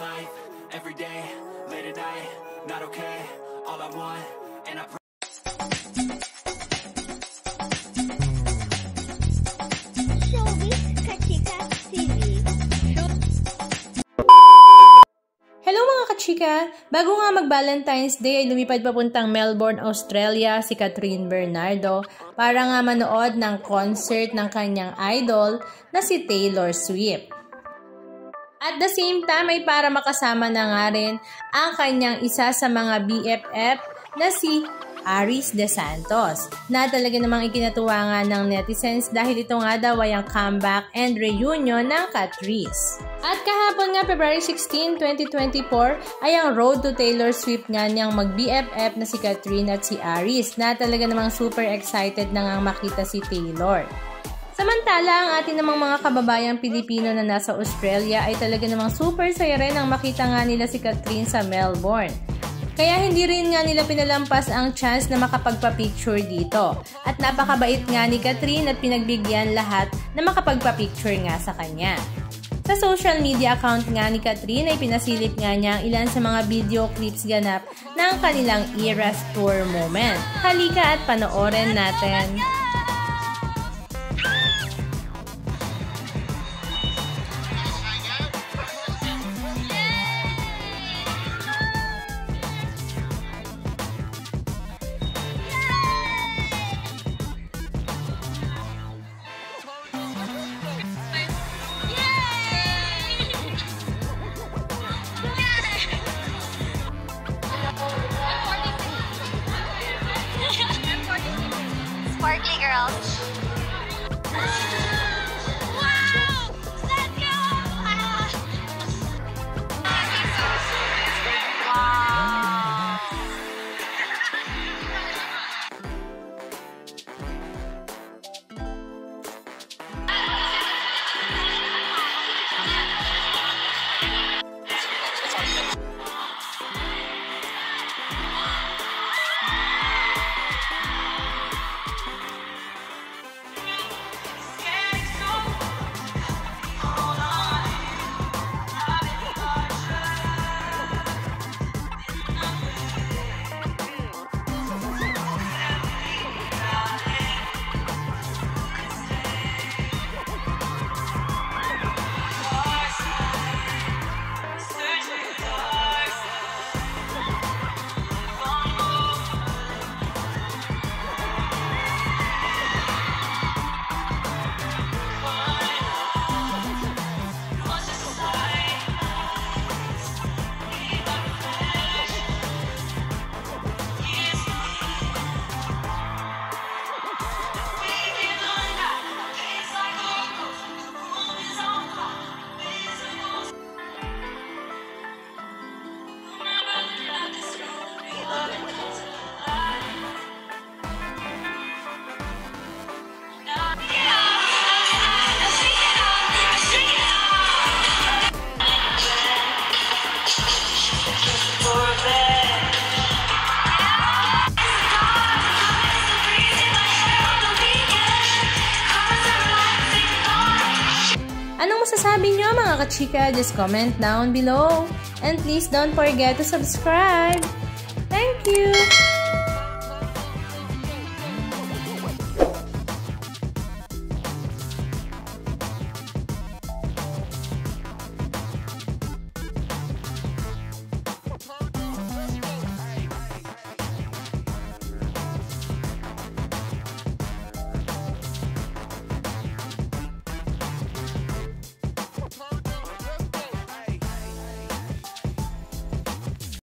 life, every day, late at night, not okay, all I want, and I Hello mga kachika! Bago nga mag-Valentine's Day ay lumipad papuntang Melbourne, Australia si Catherine Bernardo para nga manood ng concert ng kanyang idol na si Taylor Swift. At the same time ay para makasama na nga rin ang kanyang isa sa mga BFF na si Aris De Santos, na talaga namang ikinatuwa nga ng netizens dahil ito nga daw ay ang comeback and reunion ng Catrice. At kahapon nga February 16, 2024 ay ang Road to Taylor Swift nga niyang mag-BFF na si Catherine at si Aris, na talaga namang super excited na nga makita si Taylor. Samantala, ang ating namang mga kababayang Pilipino na nasa Australia ay talaga namang super saya rin ang makita nga nila si Catherine sa Melbourne. Kaya hindi rin nga nila pinalampas ang chance na makapagpa-picture dito. At napakabait nga ni Catherine at pinagbigyan lahat na makapagpa-picture nga sa kanya. Sa social media account nga ni Catherine ay pinasilip nga niya ang ilan sa mga video clips ganap ng kanilang Eras Tour moment. Halika at panoorin natin. Sparky girls. Wow! Let's go! Wow! Anong masasabi nyo mga kachika? Just comment down below. And please don't forget to subscribe. Thank you!